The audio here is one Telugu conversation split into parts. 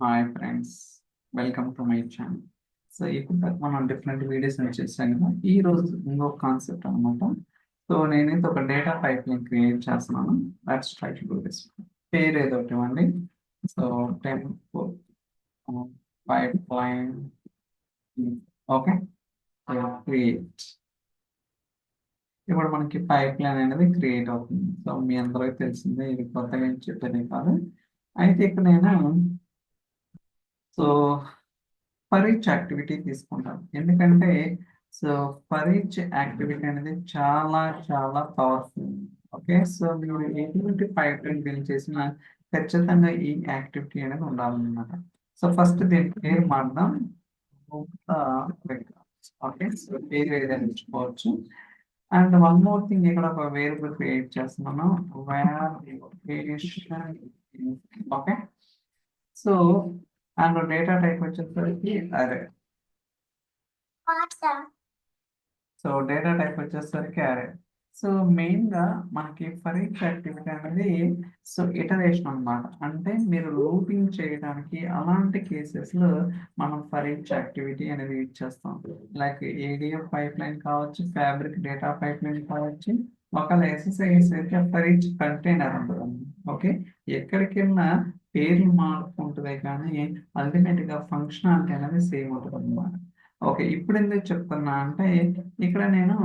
Hi friends, welcome to my channel. So ఇప్పుడు దాకా మనం డిఫరెంట్ వీడియోస్ చేసాం కదా. ఈ రోజు ఇంకొక కాన్సెప్ట్ అనమాట. సో నేనైతే ఒక డేటా పైప్ లైన్ క్రియేట్ చేస్తున్నాను. Let's try to do this. పేరు ఏదో ఒకటి ఇవ్వండి. So tempo pipe line. Okay, create. ఇప్పుడు మనకి పైప్ లైన్ అనేది క్రియేట్ అవుతుంది. సో మీ అందరికీ తెలిసిందే, ఇది కొత్తగా ఏం చెప్పేది కాదు. అయితే ఇక్కడ నేను సో ఫర్ ఈచ్ యాక్టివిటీ తీసుకుంటాం. ఎందుకంటే సో ఫర్ ఈచ్ యాక్టివిటీ అనేది చాలా చాలా పవర్ఫుల్. ఓకే, సో మీరు ఎటువంటి పైప్ లైన్ బిల్డ్ చేసినా ఖచ్చితంగా ఈ యాక్టివిటీ అనేది ఉండాలన్నమాట. సో ఫస్ట్ దీని పేరు మారుదాం. ఓకే, సో పేరు ఏదైనా ఎంచుకోవచ్చు. అండ్ వన్ మోర్ థింగ్, ఇక్కడ ఒక వేరియబుల్ క్రియేట్ చేస్తున్నాను. Okay, so and data type వచ్చేసరికి అరే. సో డేటా టైప్ వచ్చేసరికి అరే. సో మెయిన్ గా మనకి ఫర్ ఈచ్ యాక్టివిటీ అనేది సో ఇటరేషన్ అన్నమాట. అంటే మీరు లూపింగ్ చేయడానికి అలాంటి కేసెస్ లో మనం ఫర్ ఈచ్ యాక్టివిటీ అనేది యూజ్ చేస్తాం. లైక్ ఏడిఎఫ్ పైప్ లైన్ కావచ్చు, ఫ్యాబ్రిక్ డేటా పైప్ లైన్ కావచ్చు. ఒకవేళ ఎస్ఎస్ఐఎస్ అయితే ఫర్ ఈచ్ కంటైనర్ ఉంటుంది. ఓకే, ఎక్కడికి వెళ్ళినా పేర్లు మారుతుంటుంది కానీ అల్టిమేట్ గా ఫంక్షనాలిటీ అనేది సేమ్ ఉంటుంది అన్నమాట. ఓకే, ఇప్పుడు ఎందుకు చెప్తున్నా అంటే ఇక్కడ నేను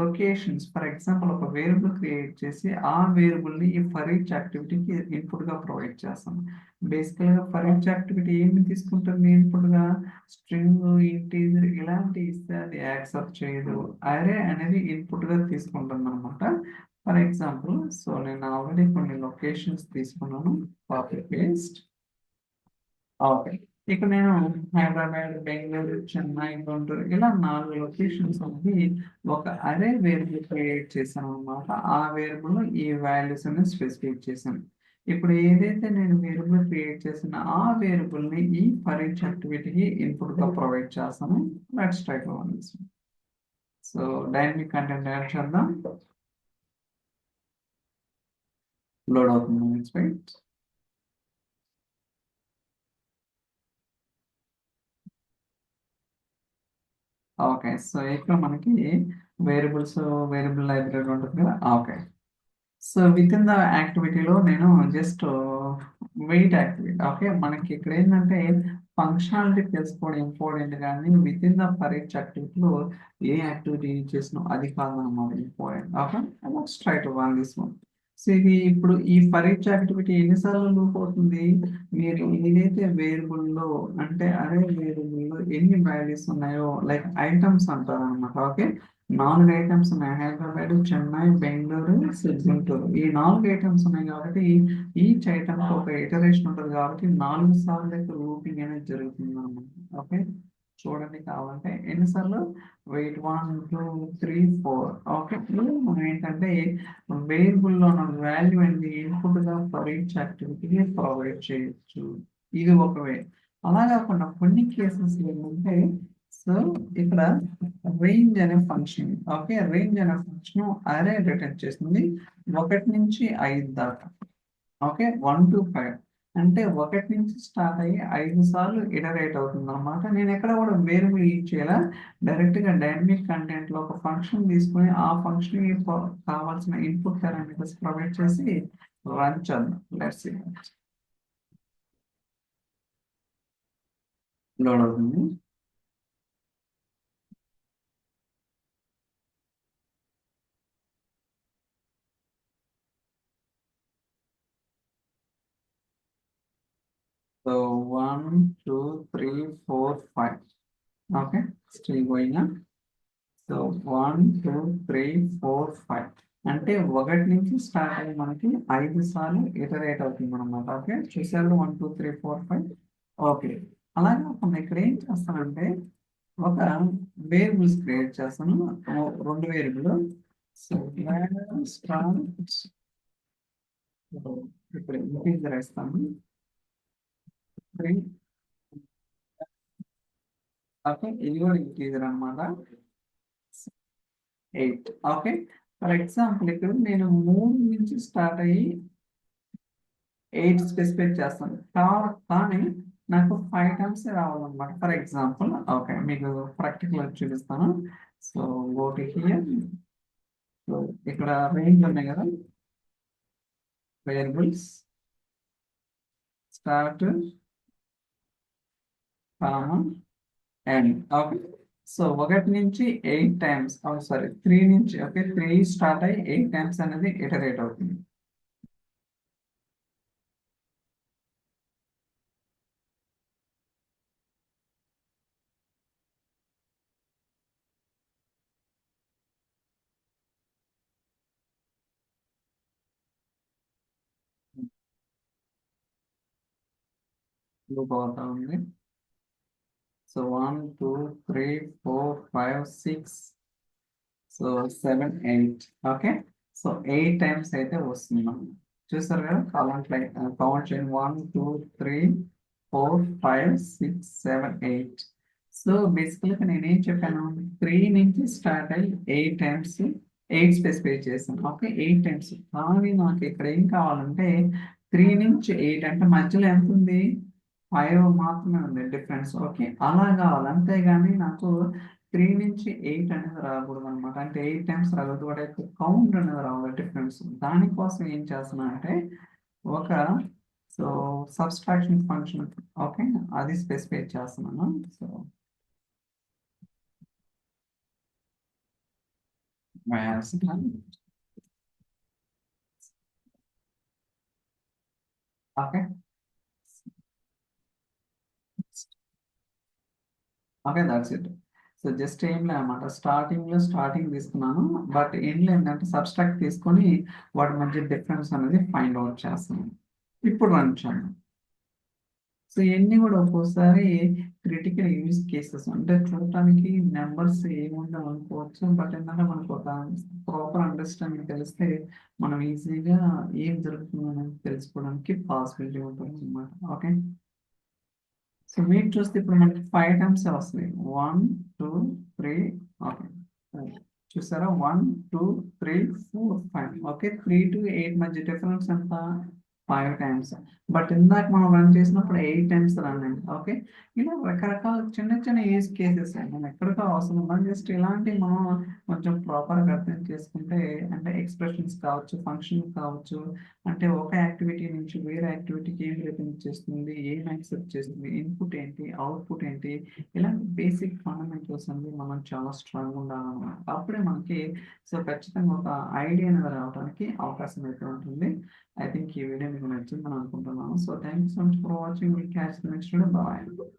లొకేషన్స్ ఫర్ ఎగ్జాంపుల్ ఒక వేరియబుల్ క్రియేట్ చేసి ఆ వేరియబుల్ ని ఈ ఫర్ ఈచ్ యాక్టివిటీకి ఇన్పుట్ గా ప్రొవైడ్ చేస్తాను. బేసికల్ గా ఫర్ ఈచ్ యాక్టివిటీ ఏమి తీసుకుంటుంది ఇన్పుట్ గా? స్ట్రింగ్, ఇంటీజర్ ఇలాంటి ఇస్తే అది యాక్సెప్ట్ చేయదు. అరే అనేది ఇన్పుట్ గా తీసుకుంటుంది అనమాట. ఫర్ ఎగ్జాంపుల్, సో నేను ఆల్రెడీ కొన్ని లొకేషన్స్ తీసుకున్నాను. Copy paste. ఓకే, ఇక్కడ నేను హైదరాబాద్, బెంగళూరు, చెన్నై, గుంటూరు ఇలా 4 లొకేషన్స్ ఉంది. ఒక అరే వేరియబుల్ క్రియేట్ చేశాను అనమాట. ఆ వేరియబుల్ ఈ వాల్యూస్ అని స్పెసిఫై చేశాను. ఇప్పుడు ఏదైతే నేను వేరియబుల్ క్రియేట్ చేసిన ఆ వేరియబుల్ ని ఈ ఫర్ ఈచ్ యాక్టివిటీకి ఇన్పుట్ గా ప్రొవైడ్ చేస్తాను. Let's try to run this. So dynamic content add చేద్దాం. లోడ్ అవుతుంది, రైట్. ఓకే, సో ఇక్కడ మనకి వేరియబుల్స్, వేరియబుల్ లైబ్రరీ ఉంటుంది కదా. Okay, so within the యాక్టివిటీలో నేను జస్ట్ వెయిట్ యాక్టివిటీ. ఓకే, మనకి ఇక్కడ ఏంటంటే ఫంక్షనాలిటీ తెలుసుకోవడం ఇంపార్టెంట్, కానీ within the for each యాక్టివిటీలో ఏ యాక్టివిటీ చేసినా అది కాదన్నమాట important. Okay, let's try to run this one. So ఇది ఇప్పుడు ఈ ఫర్ ఈచ్ యాక్టివిటీ ఎన్నిసార్లు లూప్ అవుతుంది? మీరు ఏదైతే వేరియబుల్లో అంటే అరే వేరియబుల్లో ఎన్ని వాల్యూస్ ఉన్నాయో లైక్ ఐటమ్స్ అంటారు అనమాట. ఓకే, 4 ఐటమ్స్ ఉన్నాయి. హైదరాబాద్, చెన్నై, బెంగళూరు, గుంటూరు. ఈ 4 ఐటమ్స్ ఉన్నాయి కాబట్టి ఈచ్ ఐటమ్ ఒక ఇటరేషన్ ఉంటుంది కాబట్టి 4 సార్లు అయితే లూపింగ్ అనేది జరుగుతుంది అన్నమాట. ఓకే, చూడండి కావాలంటే ఎన్నిసార్లు? వెయిట్ 1 2 3 4. ఓకే, ఇప్పుడు మనం ఏంటంటే వేరియబుల్లో ఉన్న వాల్యూ అనేది ఇన్పుట్ గా ఫర్ ఈచ్ యాక్టివిటీకి ప్రొవైడ్ చేయొచ్చు. ఇది ఒక వే. అలా కాకుండా కొన్ని కేసెస్ ఏంటంటే సో ఇక్కడ రేంజ్ అనే ఫంక్షన్. ఓకే, రేంజ్ అనే ఫంక్షన్ అరే రిటర్న్ చేస్తుంది 1 నుంచి 5 దాకా. ఓకే, 1 to 5 అంటే 1 నుంచి స్టార్ట్ అయ్యి 5 సార్లు ఇటరేట్ అవుతుంది అనమాట. నేను ఎక్కడ కూడా వేరియబుల్ యూజ్ చేయాల, డైరెక్ట్ గా డైనమిక్ కంటెంట్ లో ఒక ఫంక్షన్ తీసుకొని ఆ ఫంక్షన్ కావాల్సిన ఇన్పుట్ పారామీటర్స్ ప్రొవైడ్ చేసి రన్ చేద్దాం. Let's see. లోడ్ అవుతుంది. So 1 2 3 4 5. Okay, still going. So 1 2 3 4 5 అంటే 1 నుంచి స్టార్ట్ అయ్యి మనకి 5 సార్లు ఇటరేట్ అవుతుంది అనమాట. ఓకే, చూసారు 1 2 3 4 5. ఓకే, అలాగే మనం ఇక్కడ ఏం చేస్తానంటే ఒక వేరియబుల్స్ క్రియేట్ చేస్తాను. 2 వేరియబుల్. So start. ఇప్పుడు ఇంటీజర్ వేస్తాను 3. ఓకే, ఇది కూడా ఇంటీజర్ అనమాట. 8. ఓకే, ఫర్ ఎగ్జాంపుల్ ఇక్కడ నేను 3 నుంచి స్టార్ట్ అయ్యి 8 స్పెసిఫై చేస్తాను. కానీ నాకు 5 టైమ్స్ రావాలన్నమాట. For example okay. మీకు ప్రాక్టికల్‌గా చూపిస్తాను. So, go to hear. So, ఇక్కడ రేంజ్ ఉన్నాయి గదా! Variables, start, comma, end. Okay. So, 1 నుంచి 8 టైమ్స్ సారీ 3 నుంచి ఓకే. 3 స్టార్ట్ అయ్యి 8 టైమ్స్ అనేది ఇటరేట్ అవుతుంది. లూప్ అవుతా ఉంది. So, 1, 2, 3, 4, 5, 6 so 7, 8 okay. So 8 times అయితే వస్తున్నాం. చూసారు కదా కౌంట్ చేయండి. 1, 2, 3, 4, 5, 6, 7, 8. సో బేసికల్గా నేనేం చెప్పాను, 3 నుంచి స్టార్ట్ అయ్యి 8 టైమ్స్ 8 స్పెసిఫై చేశాను. Okay 8 times. కానీ నాకు ఇక్కడ ఏం కావాలంటే 3 నుంచి 8 అంటే మధ్యలో ఎంత ఉంది, 5 మాత్రమే ఉంది డిఫరెన్స్. ఓకే అలా కావాలి. అంతేగాని నాకు 3 నుంచి 8 అనేది రాకూడదు అనమాట. అంటే 8 టైమ్స్ రాకూడదు. వాటి యొక్క కౌంట్ అనేది రావాలి డిఫరెన్స్. దానికోసం ఏం చేస్తున్నా అంటే ఒక సో సబ్స్ట్రాక్షన్ ఫంక్షన్ ఓకే అది స్పెసిఫై చేస్తున్నాను. So okay okay that's it. So just ఏం లేదన్నమాట. స్టార్టింగ్ తీసుకున్నాను. బట్ ఎండ్లో ఏంటంటే సబ్స్ట్రాక్ట్ తీసుకొని వాటి మధ్య డిఫరెన్స్ అనేది ఫైండ్ అవుట్ చేస్తున్నాను. ఇప్పుడు రన్ చేయండి. సో ఇవన్నీ కూడా ఒక్కోసారి క్రిటికల్ యూజ్ కేసెస్ అంటే చూడటానికి నెంబర్స్ ఏముండవు అనుకోవచ్చు. బట్ ఏంటంటే మనకు ఒక ప్రాపర్ అండర్స్టాండింగ్ తెలిస్తే మనం ఈజీగా ఏం జరుగుతుందని తెలుసుకోవడానికి పాసిబిలిటీ ఉంటుంది అనమాట. ఓకే. సో మీరు చూస్తే ఇప్పుడు మనకి 5 టైమ్స్ వస్తున్నాయి. 1, 2, 3 ఓకే. చూసారా 1, 2, 3, 4, 5 ఓకే. 3 to 8 మధ్య డిఫరెన్స్ ఎంత, 5 టైమ్స్. బట్ ఇందాక మనం రన్ చేసినప్పుడు 8 టైమ్స్ రన్ అయింది. ఓకే. ఇలా రకరకాల చిన్న చిన్న యూజ్ కేసెస్ మనం ఎక్కడికో అవసరం ఉందా జస్ట్ ఇలాంటివి మనం కొంచెం ప్రాపర్గా అర్థం చేసుకుంటే అంటే ఎక్స్ప్రెషన్స్ కావచ్చు, ఫంక్షన్స్ కావచ్చు, అంటే ఒక యాక్టివిటీ నుంచి వేరే యాక్టివిటీకి ఏం రిటర్న్ చేస్తుంది, ఏం యాక్సెప్ట్ చేస్తుంది, ఇన్పుట్ ఏంటి, అవుట్పుట్ ఏంటి, ఇలాంటి బేసిక్ ఫండమెంటల్స్ అన్ని మనం చాలా స్ట్రాంగ్ ఉండాలన్నమాట. అప్పుడే మనకి సో ఖచ్చితంగా ఒక ఐడియా అనేది రావడానికి అవకాశం అయితే ఉంటుంది. ఐ థింక్ ఈ వీడియో మీకు నచ్చిందని అనుకుంటున్నాను. So thank you so much for watching. Will catch the next video. Bye.